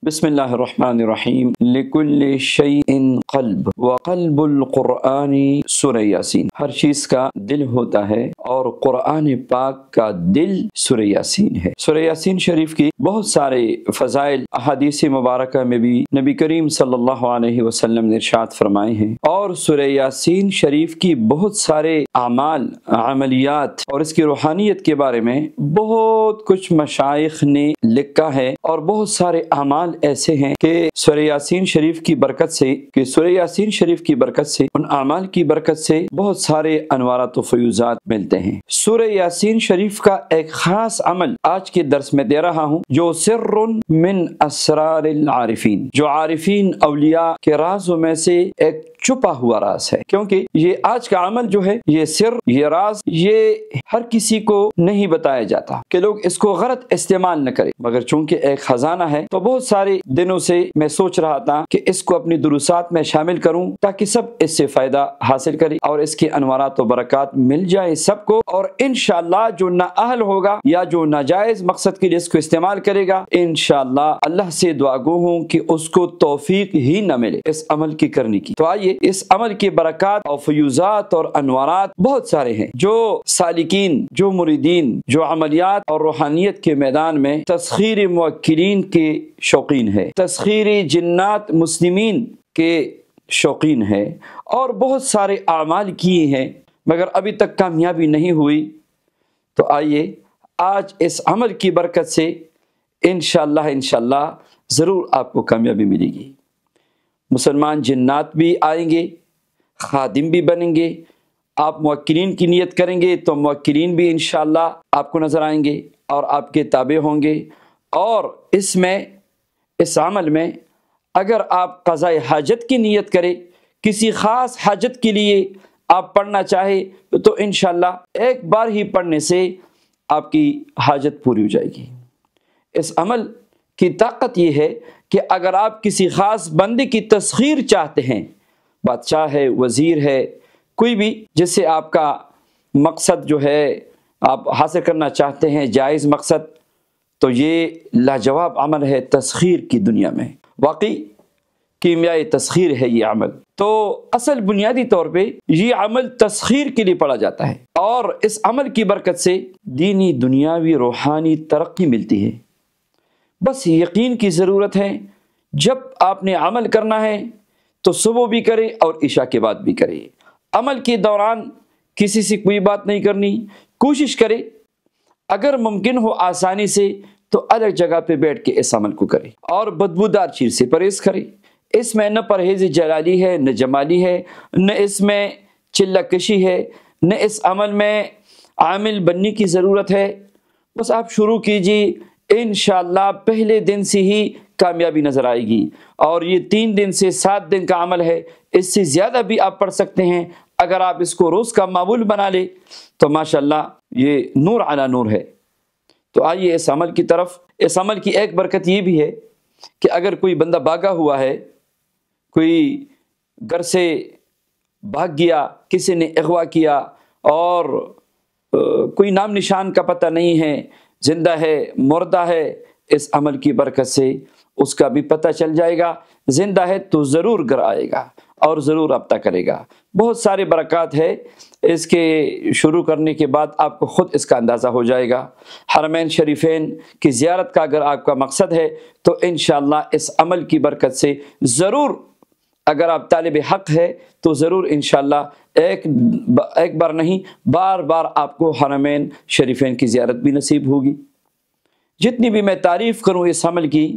بسم اللہ الرحمن الرحیم لکل شیء قلب وقلب القرآن سورہ یاسین۔ ہر چیز کا دل ہوتا ہے اور قرآن پاک کا دل سورہ یاسین ہے۔ سورہ یاسین شریف کی بہت سارے فضائل احادیث مبارکہ میں بھی نبی کریم صلی اللہ علیہ وسلم نے ارشاد فرمائے ہیں، اور سورہ یاسین شریف کی بہت سارے اعمال، عملیات اور اس کی روحانیت کے بارے میں بہت کچھ مشائخ نے لکھا ہے، اور بہت سارے اعمال ایسے ہیں کہ سورہ یاسین شریف کی برکت سے ان اعمال کی برکت سے بہت سارے انوارات و فیوزات ملتے ہیں۔ سورہ یاسین شریف کا ایک خاص عمل آج کے درس میں دے رہا ہوں، جو سر من اسرار العارفین، جو عارفین اولیاء کے رازوں میں سے ایک چھپا ہوا راز ہے، کیونکہ یہ آج کا عمل جو ہے، یہ سر، یہ راز، یہ ہر کسی کو نہیں بتایا جاتا کہ لوگ اس کو غلط استعمال نہ کریں، مگر چونکہ ایک خزانہ ہے تو بہت سارے دنوں سے میں سوچ رہا تھا کہ اس کو اپنی دروسات میں شامل کروں تاکہ سب اس سے فائدہ حاصل کریں اور اس کی انوارات و برکات مل جائے سب کو، اور انشاءاللہ جو نااہل ہوگا یا جو ناجائز مقصد کے لیے اس کو استعمال کرے گا، انشاءاللہ اللہ سے دعا گو ہوں کہ اس کو توفیق ہی نہ ملے اس عمل کی کرنے کی۔ تو آئیے اس عمل کی برکات اور فیوزات اور انوارات بہت سارے ہیں، جو سالکین، جو مریدین، جو عملیات اور روحانیت کے میدان میں تسخیر موکلین کے شوقین ہے، تسخیر جنات مسلمین کے شوقین ہے، اور بہت سارے اعمال کیے ہیں مگر ابھی تک کامیابی نہیں ہوئی۔ تو آئیے آج اس عمل کی برکت سے انشاءاللہ ضرور آپ کو کامیابی ملے گی۔ مسلمان جنات بھی آئیں گے، خادم بھی بنیں گے، آپ موکلین کی نیت کریں گے تو موکلین بھی انشاءاللہ آپ کو نظر آئیں گے اور آپ کے تابع ہوں گے، اور اس عمل میں اگر آپ قضاء حاجت کی نیت کریں، کسی خاص حاجت کے لیے آپ پڑھنا چاہے تو انشاءاللہ ایک بار ہی پڑھنے سے آپ کی حاجت پوری ہو جائے گی۔ اس عمل کی طاقت یہ ہے کہ اگر آپ کسی خاص بندے کی تسخیر چاہتے ہیں، بادشاہ ہے، وزیر ہے، کوئی بھی جس سے آپ کا مقصد جو ہے آپ حاصل کرنا چاہتے ہیں، جائز مقصد، تو یہ لاجواب عمل ہے تسخیر کی دنیا میں، واقعی کیمیائی تسخیر ہے یہ عمل۔ تو اصل بنیادی طور پہ یہ عمل تسخیر کے لیے پڑھا جاتا ہے، اور اس عمل کی برکت سے دینی، دنیاوی، روحانی ترقی ملتی ہے۔ بس یقین کی ضرورت ہے، جب آپ نے عمل کرنا ہے تو صبح بھی کرے اور عشاء کے بعد بھی کرے۔ عمل کے دوران کسی سے کوئی بات نہیں کرنی، کوشش کرے اگر ممکن ہو آسانی سے تو الگ جگہ پہ بیٹھ کے اس عمل کو کرے، اور بدبودار چیز سے پرہیز کرے۔ اس میں نہ پرہیز جلالی ہے، نہ جمالی ہے، نہ اس میں چلہ کشی ہے، نہ اس عمل میں عامل بننے کی ضرورت ہے۔ بس آپ شروع کیجیے، انشاءاللہ پہلے دن سے ہی کامیابی نظر آئے گی، اور یہ 3 دن سے 7 دن کا عمل ہے، اس سے زیادہ بھی آپ پڑھ سکتے ہیں۔ اگر آپ اس کو روز کا معمول بنا لیں تو ماشاءاللہ یہ نور علی نور ہے۔ تو آئیے اس عمل کی طرف۔ اس عمل کی ایک برکت یہ بھی ہے کہ اگر کوئی بندہ بھاگا ہوا ہے، کوئی گھر سے بھاگ گیا، کسی نے اغوا کیا اور کوئی نام نشان کا پتہ نہیں ہے، زندہ ہے، مردہ ہے، اس عمل کی برکت سے اس کا بھی پتہ چل جائے گا۔ زندہ ہے تو ضرور گھر آئے گا اور ضرور رابطہ کرے گا۔ بہت سارے برکات ہے، اس کے شروع کرنے کے بعد آپ کو خود اس کا اندازہ ہو جائے گا۔ حرمین شریفین کی زیارت کا اگر آپ کا مقصد ہے تو انشاءاللہ اس عمل کی برکت سے ضرور، اگر آپ طالب حق ہے تو ضرور انشاءاللہ ایک بار نہیں، بار بار آپ کو حرمین شریفین کی زیارت بھی نصیب ہوگی۔ جتنی بھی میں تعریف کروں اس عمل کی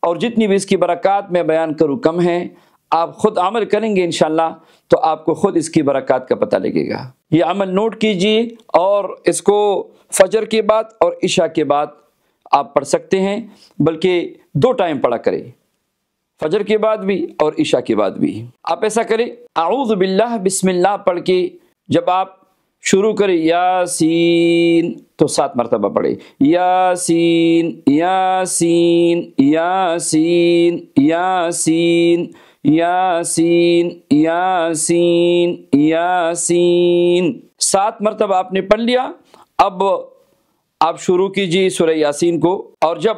اور جتنی بھی اس کی برکات میں بیان کروں کم ہیں، آپ خود عمل کریں گے انشاءاللہ تو آپ کو خود اس کی برکات کا پتہ لگے گا۔ یہ عمل نوٹ کیجئے، اور اس کو فجر کے بعد اور عشاء کے بعد آپ پڑھ سکتے ہیں، بلکہ 2 ٹائم پڑھا کریں، فجر کے بعد بھی اور عشاء کے بعد بھی۔ آپ ایسا کریں، اعوذ باللہ بسم اللہ پڑھ کے جب آپ شروع کریں یاسین تو 7 مرتبہ پڑھے، یاسین یاسین یاسین یاسین یاسین یاسین یاسین 7 مرتبہ آپ نے پڑھ لیا۔ اب آپ شروع کیجیے سورہ یاسین کو، اور جب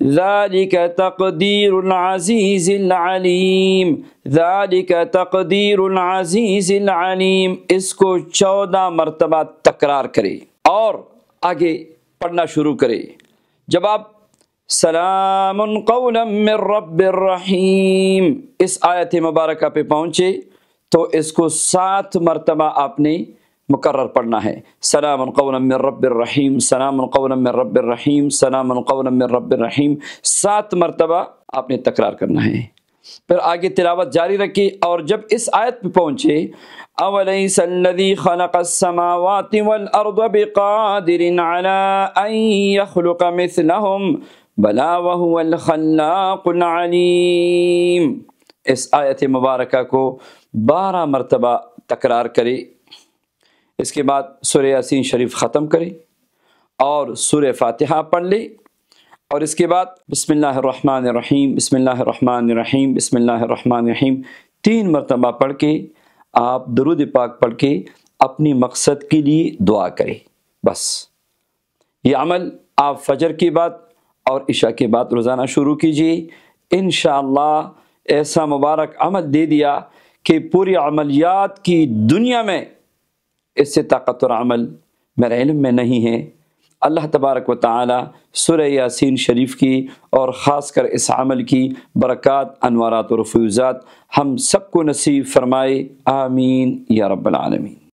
ذَلِكَ تَقْدِيرُ الْعَزِيزِ الْعَلِيمِ، ذَلِكَ تَقْدِيرُ الْعَزِيزِ الْعَلِيمِ، اس کو 14 مرتبہ تکرار کرے اور آگے پڑھنا شروع کرے۔ جب آپ سلام قولا من رب الرحیم اس آیت مبارکہ پہ پہنچے تو اس کو 7 مرتبہ آپ نے مکرر پڑھنا ہے۔ سلام قولا من رب الرحیم، سلام قولا من رب الرحیم، سلام قولا من رب الرحیم، 7 مرتبہ آپ نے تکرار کرنا ہے۔ پھر آگے تلاوت جاری رکھی اور جب اس آیت پہ پہنچے، اَوَلَيْسَ الَّذِي خَلَقَ السَّمَاوَاتِ وَالْأَرْضَ بِقَادِرٍ عَلَىٰ أَن يَخْلُقَ مِثْلَهُمْ بَلَىٰ وَهُوَ الْخَلَّاقُ الْعَلِيمُ۔ اس آیت مبارکہ کو 12 مرتبہ تکرار کرے، اس کے بعد سورہ یاسین شریف ختم کرے اور سورہ فاتحہ پڑھ لے، اور اس کے بعد بسم اللہ الرحمن الرحیم، بسم اللہ الرحمن الرحیم، بسم اللہ الرحمن الرحیم 3 مرتبہ پڑھ کے آپ درود پاک پڑھ کے اپنی مقصد کے لیے دعا کریں۔ بس یہ عمل آپ فجر کے بعد اور عشاء کے بعد روزانہ شروع کیجیے، انشاءاللہ ایسا مبارک عمل دے دیا کہ پوری عملیات کی دنیا میں اس سے طاقتور عمل میرے علم میں نہیں ہے۔ اللہ تبارک و تعالی سورہ یاسین شریف کی اور خاص کر اس عمل کی برکات، انوارات اور فیوزات ہم سب کو نصیب فرمائے، آمین یا رب العالمین۔